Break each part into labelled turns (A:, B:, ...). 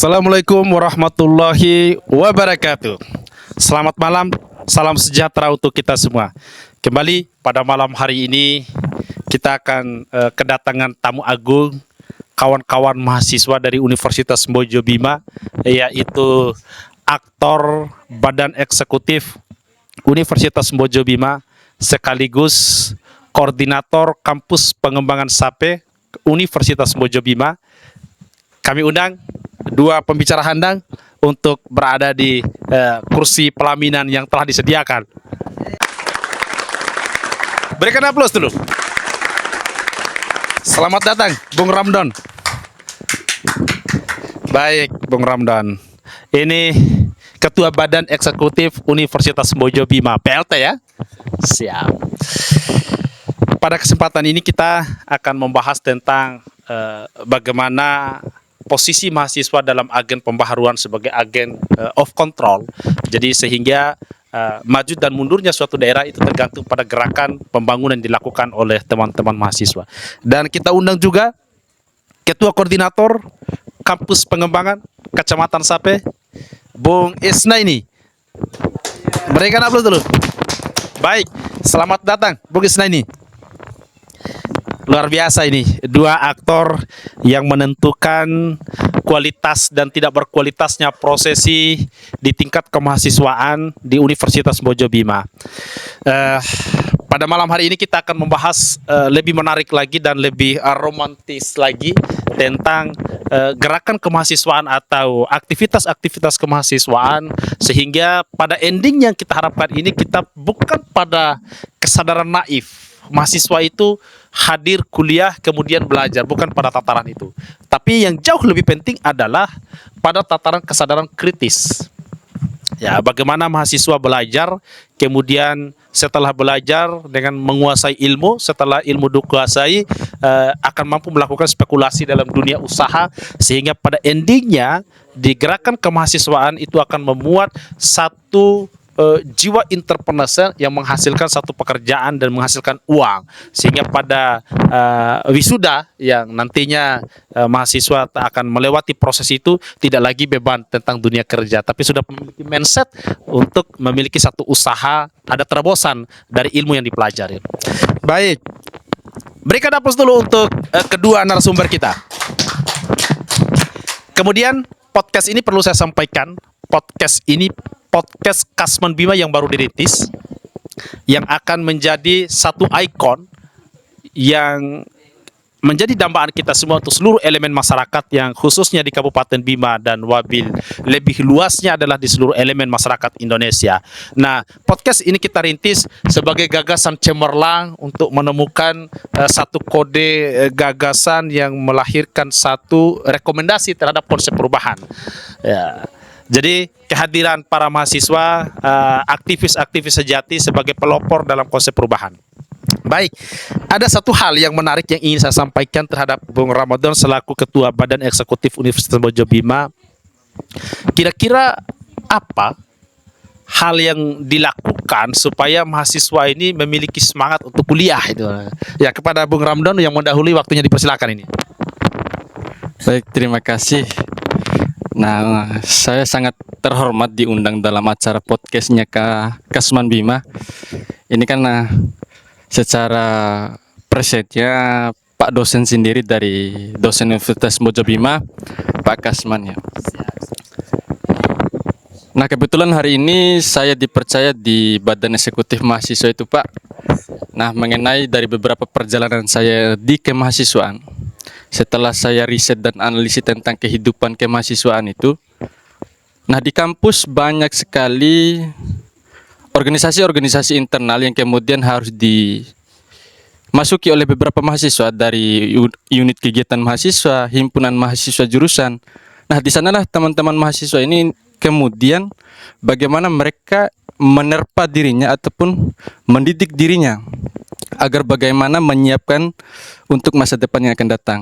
A: Assalamualaikum warahmatullahi wabarakatuh. Selamat malam, salam sejahtera untuk kita semua. Kembali pada malam hari ini kita akan kedatangan tamu agung, kawan-kawan mahasiswa dari Universitas Mbojobima, yaitu aktor Badan Eksekutif Universitas Mbojobima sekaligus koordinator kampus pengembangan SAPE Universitas Mbojobima. Kami undang dua pembicara handang untuk berada di kursi pelaminan yang telah disediakan. Berikan aplaus dulu. Selamat datang, Bung Ramdan. Baik, Bung Ramdan. Ini Ketua Badan Eksekutif Universitas Mbojobima, PLT ya? Siap. Pada kesempatan ini kita akan membahas tentang bagaimana posisi mahasiswa dalam agen pembaharuan sebagai agen of control. Jadi sehingga maju dan mundurnya suatu daerah itu tergantung pada gerakan pembangunan yang dilakukan oleh teman-teman mahasiswa. Dan kita undang juga Ketua Koordinator Kampus Pengembangan Kecamatan Sape, Bung Isnaini. Berikan aplaus dulu. Baik, selamat datang Bung Isnaini. Luar biasa ini, dua aktor yang menentukan kualitas dan tidak berkualitasnya prosesi di tingkat kemahasiswaan di Universitas Mbojobima. Pada malam hari ini kita akan membahas lebih menarik lagi dan lebih romantis lagi tentang gerakan kemahasiswaan atau aktivitas-aktivitas kemahasiswaan, sehingga pada ending yang kita harapkan ini kita bukan pada kesadaran naif mahasiswa itu hadir kuliah kemudian belajar, bukan pada tataran itu. Tapi yang jauh lebih penting adalah pada tataran kesadaran kritis. Ya, bagaimana mahasiswa belajar, kemudian setelah belajar dengan menguasai ilmu, setelah ilmu dikuasai akan mampu melakukan spekulasi dalam dunia usaha, sehingga pada endingnya di gerakan kemahasiswaan itu akan memuat satu jiwa entrepreneurial yang menghasilkan satu pekerjaan dan menghasilkan uang, sehingga pada wisuda yang nantinya mahasiswa akan melewati proses itu tidak lagi beban tentang dunia kerja, tapi sudah memiliki mindset untuk memiliki satu usaha, ada terobosan dari ilmu yang dipelajari. Baik, berikan aplaus dulu untuk kedua narasumber kita. Kemudian podcast ini perlu saya sampaikan, podcast Kasman Bima yang baru dirintis, yang akan menjadi satu ikon yang menjadi dambaan kita semua untuk seluruh elemen masyarakat yang khususnya di Kabupaten Bima dan Wabil, lebih luasnya adalah di seluruh elemen masyarakat Indonesia. Nah, podcast ini kita rintis sebagai gagasan cemerlang untuk menemukan satu kode gagasan yang melahirkan satu rekomendasi terhadap konsep perubahan. Ya. Jadi kehadiran para mahasiswa, aktivis-aktivis sejati sebagai pelopor dalam konsep perubahan. Baik, ada satu hal yang menarik yang ingin saya sampaikan terhadap Bung Ramadan selaku Ketua Badan Eksekutif Universitas Mbojobima. Kira-kira apa hal yang dilakukan supaya mahasiswa ini memiliki semangat untuk kuliah itu? Ya, kepada Bung Ramadan yang mendahului, waktunya dipersilakan ini.
B: Baik, terima kasih. Nah, saya sangat terhormat diundang dalam acara podcastnya Kasman Bima. Ini kan secara presetnya Pak dosen sendiri dari dosen Universitas Mbojobima, Pak Kasman ya. Nah, kebetulan hari ini saya dipercaya di Badan Eksekutif Mahasiswa itu, Pak. Nah, mengenai dari beberapa perjalanan saya di kemahasiswaan, setelah saya riset dan analisis tentang kehidupan kemahasiswaan itu, nah di kampus banyak sekali organisasi-organisasi internal yang kemudian harus dimasuki oleh beberapa mahasiswa dari unit kegiatan mahasiswa, himpunan mahasiswa jurusan. Nah, di sanalah teman-teman mahasiswa ini kemudian bagaimana mereka menerpa dirinya ataupun mendidik dirinya agar bagaimana menyiapkan untuk masa depan yang akan datang.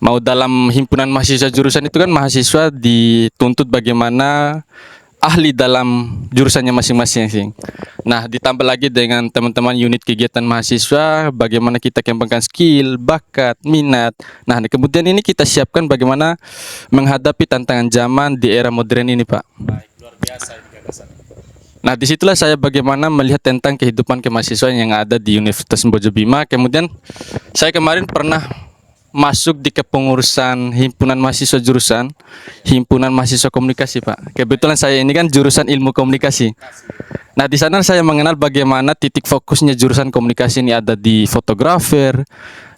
B: Mau dalam himpunan mahasiswa jurusan itu kan mahasiswa dituntut bagaimana ahli dalam jurusannya masing-masing. Nah, ditambah lagi dengan teman-teman unit kegiatan mahasiswa, bagaimana kita kembangkan skill, bakat, minat. Nah, kemudian ini kita siapkan bagaimana menghadapi tantangan zaman di era modern ini, Pak.
A: Baik, luar biasa ini gagasan.
B: Nah, disitulah saya bagaimana melihat tentang kehidupan kemahasiswaan yang ada di Universitas Semboja Bima. Kemudian saya kemarin pernah masuk di kepengurusan himpunan mahasiswa jurusan himpunan mahasiswa komunikasi, Pak. Kebetulan saya ini kan jurusan ilmu komunikasi. Nah, di sana saya mengenal bagaimana titik fokusnya jurusan komunikasi ini ada di fotografer,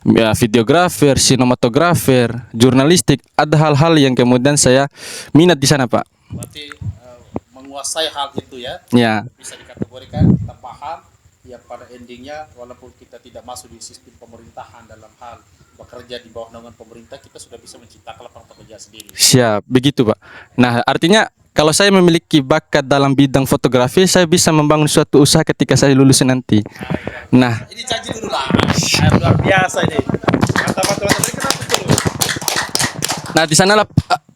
B: ya, videografer, sinematografer, jurnalistik. Ada hal-hal yang kemudian saya minat di sana, Pak.
A: Berarti menguasai hal itu ya,
B: Ya,
A: bisa dikategorikan kita paham ya pada endingnya walaupun kita tidak masuk di sistem pemerintahan dalam hal bekerja di bawah naungan pemerintah, kita sudah bisa menciptakan lapangan pekerjaan sendiri.
B: siap, begitu, Pak. Nah, artinya kalau saya memiliki bakat dalam bidang fotografi, saya bisa membangun suatu usaha ketika saya lulus nanti. Nah,
A: Ini janji dulu lah. Luar biasa ini. Mantap. Ini kenapa dulu?
B: nah, di sanalah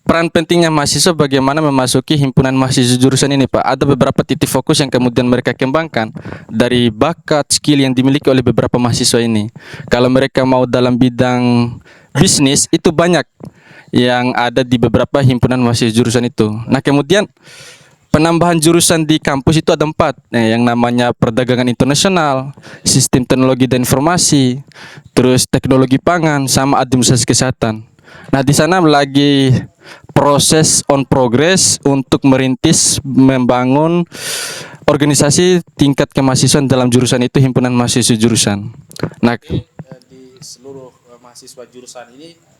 B: peran pentingnya mahasiswa bagaimana memasuki himpunan mahasiswa jurusan ini, Pak. Ada beberapa titik fokus yang kemudian mereka kembangkan dari bakat, skill yang dimiliki oleh beberapa mahasiswa ini. Kalau mereka mau dalam bidang bisnis, itu banyak yang ada di beberapa himpunan mahasiswa jurusan itu. Nah, kemudian penambahan jurusan di kampus itu ada 4, yang namanya perdagangan internasional, sistem teknologi dan informasi, terus teknologi pangan, sama administrasi kesehatan. Nah, di sana lagi proses on progress untuk merintis membangun organisasi tingkat kemahasiswaan dalam jurusan itu himpunan mahasiswa jurusan. Nah,
A: Di seluruh mahasiswa jurusan ini